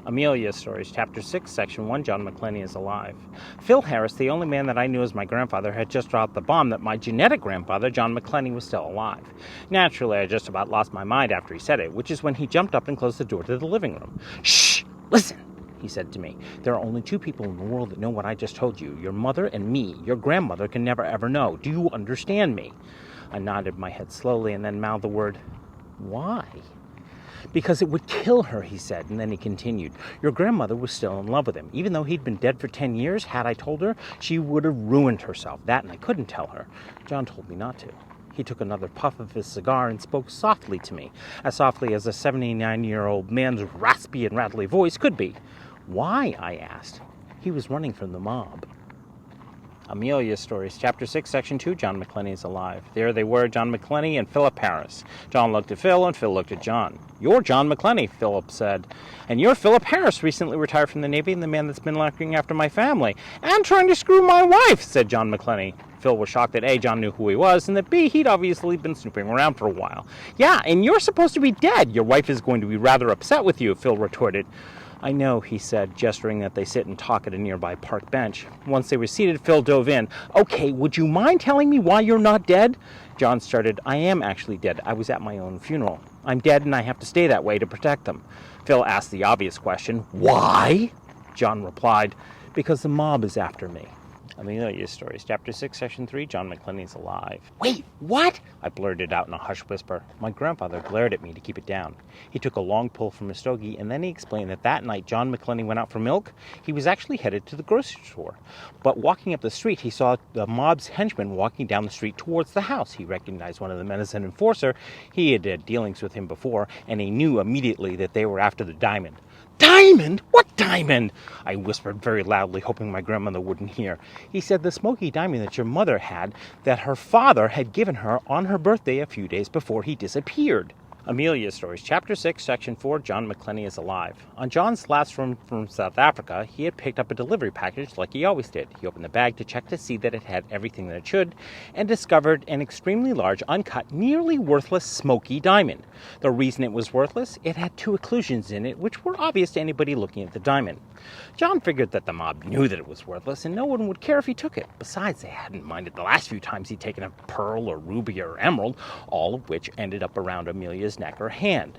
Amelia Stories, Chapter 6, Section 1, John McClenny is alive. Phil Harris, the only man that I knew as my grandfather, had just dropped the bomb that my genetic grandfather, John McClenny, was still alive. Naturally, I just about lost my mind after he said it, which is when he jumped up and closed the door to the living room. "Shh! Listen!" he said to me. "There are only two people in the world that know what I just told you. Your mother and me. Your grandmother can never ever know. Do you understand me?" I nodded my head slowly and then mouthed the word, "Why?" "Because it would kill her," he said, and then he continued. "Your grandmother was still in love with him. Even though he'd been dead for 10 years, had I told her, she would have ruined herself. That, and I couldn't tell her. John told me not to." He took another puff of his cigar and spoke softly to me, as softly as a 79-year-old man's raspy and rattly voice could be. "Why?" I asked. "He was running from the mob." Amelia Stories, Chapter 6, Section 2, John McClenny is alive. There they were, John McClenny and Philip Harris. John looked at Phil, and Phil looked at John. "You're John McClenny," Philip said. "And you're Philip Harris, recently retired from the Navy and the man that's been looking after my family. And trying to screw my wife," said John McClenny. Phil was shocked that A, John knew who he was, and that B, he'd obviously been snooping around for a while. "Yeah, and you're supposed to be dead. Your wife is going to be rather upset with you," Phil retorted. "I know," he said, gesturing that they sit and talk at a nearby park bench. Once they were seated, Phil dove in. "Okay, would you mind telling me why you're not dead?" John started. "I am actually dead. I was at my own funeral. I'm dead and I have to stay that way to protect them." Phil asked the obvious question, "Why?" John replied, "Because the mob is after me." Amelia Stories, Chapter 6, Section 3, John McClenny is alive. "Wait, what?" I blurted out in a hushed whisper. My grandfather glared at me to keep it down. He took a long pull from his stogie, and then he explained that night John McClenny went out for milk. He was actually headed to the grocery store. But walking up the street, he saw the mob's henchman walking down the street towards the house. He recognized one of the men as an enforcer. He had had dealings with him before, and he knew immediately that they were after the diamond. "Diamond? What diamond?" I whispered very loudly, hoping my grandmother wouldn't hear. "He said the smoky diamond that your mother had, that her father had given her on her birthday a few days before he disappeared." Amelia Stories, Chapter 6, Section 4, John McClenny is alive. On John's last run from South Africa, he had picked up a delivery package like he always did. He opened the bag to check to see that it had everything that it should, and discovered an extremely large, uncut, nearly worthless, smoky diamond. The reason it was worthless, it had two occlusions in it, which were obvious to anybody looking at the diamond. John figured that the mob knew that it was worthless, and no one would care if he took it. Besides, they hadn't minded the last few times he'd taken a pearl or ruby or emerald, all of which ended up around Amelia's neck or hand.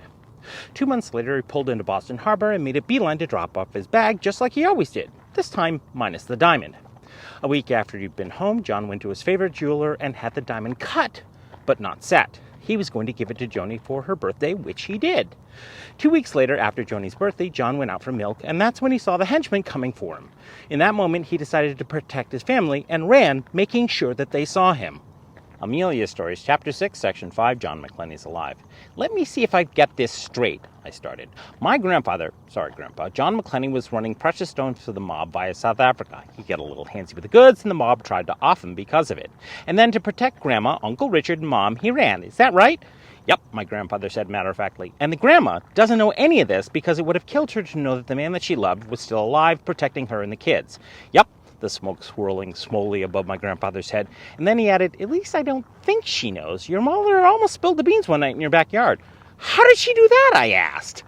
2 months later, he pulled into Boston Harbor and made a beeline to drop off his bag, just like he always did, this time minus the diamond. A week after he'd been home, John went to his favorite jeweler and had the diamond cut, but not set. He was going to give it to Joni for her birthday, which he did. 2 weeks later, after Joni's birthday, John went out for milk, and that's when he saw the henchman coming for him. In that moment, he decided to protect his family and ran, making sure that they saw him. Amelia Stories, Chapter 6, Section 5, John McClenny is alive. "Let me see if I get this straight," I started. "My Grandpa, John McClenny, was running precious stones for the mob via South Africa. He got a little handsy with the goods, and the mob tried to off him because of it. And then to protect Grandma, Uncle Richard, and Mom, he ran. Is that right?" "Yep," my grandfather said matter-of-factly. "And the grandma doesn't know any of this because it would have killed her to know that the man that she loved was still alive, protecting her and the kids." "Yep," the smoke swirling slowly above my grandfather's head. And then he added, "At least I don't think she knows. Your mother almost spilled the beans one night in your backyard." "How did she do that?" I asked.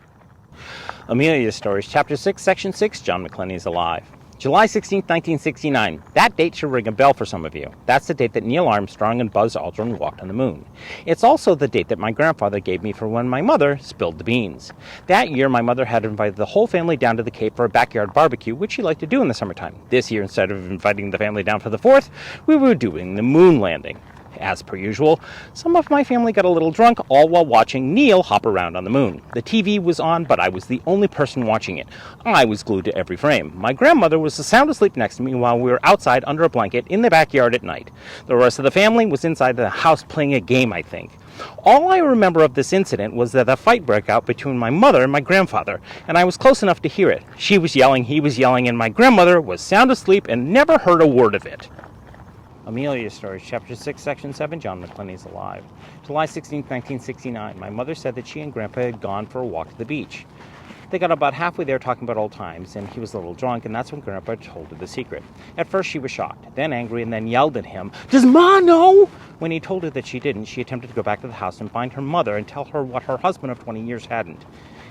Amelia Stories, Chapter 6, Section 6, John McClenny is alive. July 16, 1969. That date should ring a bell for some of you. That's the date that Neil Armstrong and Buzz Aldrin walked on the moon. It's also the date that my grandfather gave me for when my mother spilled the beans. That year, my mother had invited the whole family down to the Cape for a backyard barbecue, which she liked to do in the summertime. This year, instead of inviting the family down for the 4th, we were doing the moon landing. As per usual, some of my family got a little drunk, all while watching Neil hop around on the moon. The TV was on, but I was the only person watching it. I was glued to every frame. My grandmother was sound asleep next to me while we were outside under a blanket in the backyard at night. The rest of the family was inside the house playing a game, I think. All I remember of this incident was that a fight broke out between my mother and my grandfather, and I was close enough to hear it. She was yelling, he was yelling, and my grandmother was sound asleep and never heard a word of it. Amelia Stories, Chapter 6, Section 7, John McClenny is alive. July 16, 1969. My mother said that she and Grandpa had gone for a walk to the beach. They got about halfway there talking about old times, and he was a little drunk, and that's when Grandpa told her the secret. At first she was shocked, then angry, and then yelled at him, "Does Ma know?" When he told her that she didn't, she attempted to go back to the house and find her mother and tell her what her husband of 20 years hadn't.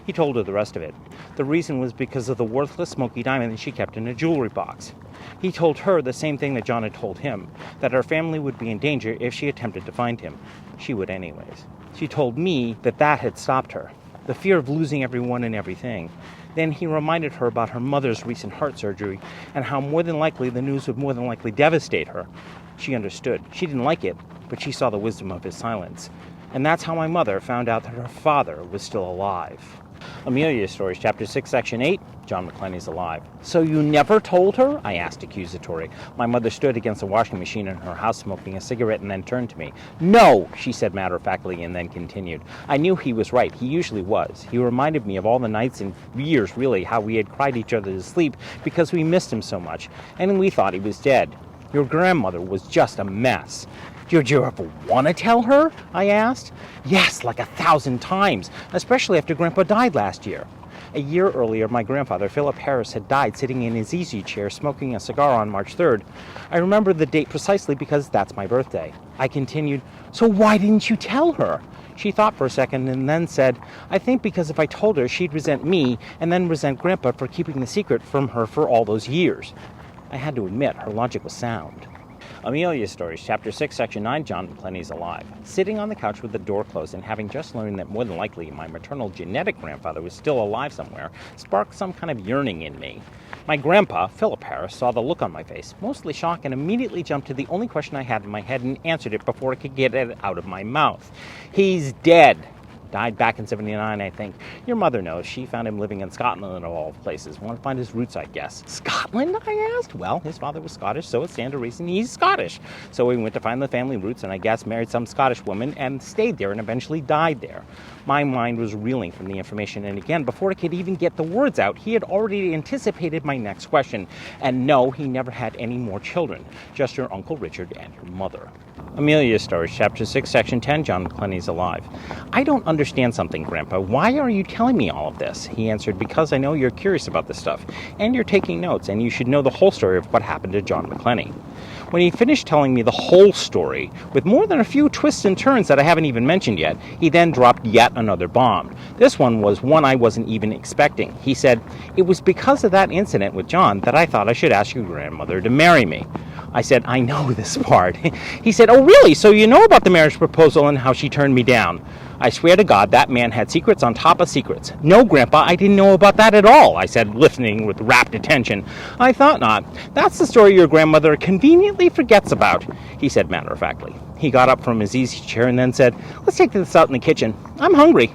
He told her the rest of it. The reason was because of the worthless smoky diamond that she kept in a jewelry box. He told her the same thing that John had told him, that her family would be in danger if she attempted to find him. She would anyways. She told me that had stopped her, the fear of losing everyone and everything. Then he reminded her about her mother's recent heart surgery and how more than likely the news would more than likely devastate her. She understood. She didn't like it, but she saw the wisdom of his silence. And that's how my mother found out that her father was still alive. Amelia Stories, Chapter 6, Section 8, John McClenny's alive. So you never told her? I asked accusatory. My mother stood against the washing machine in her house smoking a cigarette and then turned to me. No, she said matter-of-factly and then continued. I knew he was right. He usually was. He reminded me of all the nights and years, really, how we had cried each other to sleep because we missed him so much, and we thought he was dead. Your grandmother was just a mess. Did you ever want to tell her? I asked. Yes, like 1,000 times, especially after Grandpa died last year. A year earlier, my grandfather, Philip Harris, had died sitting in his easy chair smoking a cigar on March 3rd. I remember the date precisely because that's my birthday. I continued, so why didn't you tell her? She thought for a second and then said, I think because if I told her, she'd resent me and then resent Grandpa for keeping the secret from her for all those years. I had to admit, her logic was sound. Amelia Stories, Chapter 6, Section 9, John McClenny's alive. Sitting on the couch with the door closed and having just learned that more than likely my maternal genetic grandfather was still alive somewhere sparked some kind of yearning in me. My grandpa, Philip Harris, saw the look on my face, mostly shock, and immediately jumped to the only question I had in my head and answered it before I could get it out of my mouth. He's dead. Died back in 79, I think. Your mother knows. She found him living in Scotland of all places. Want to find his roots, I guess. Scotland, I asked? Well, his father was Scottish, so it stands to reason he's Scottish. So we went to find the family roots and I guess married some Scottish woman and stayed there and eventually died there. My mind was reeling from the information, and again, before I could even get the words out, he had already anticipated my next question. And no, he never had any more children. Just your Uncle Richard and your mother. Amelia Stories, Chapter 6, Section 10, John McClenny's alive. I don't understand something, Grandpa. Why are you telling me all of this? He answered, because I know you're curious about this stuff, and you're taking notes, and you should know the whole story of what happened to John McClenny. When he finished telling me the whole story, with more than a few twists and turns that I haven't even mentioned yet, he then dropped yet another bomb. This one was one I wasn't even expecting. He said, it was because of that incident with John that I thought I should ask your grandmother to marry me. I said, I know this part. He said, oh really? So you know about the marriage proposal and how she turned me down? I swear to God, that man had secrets on top of secrets. No, Grandpa, I didn't know about that at all, I said, listening with rapt attention. I thought not. That's the story your grandmother conveniently forgets about, he said matter-of-factly. He got up from his easy chair and then said, let's take this out in the kitchen. I'm hungry.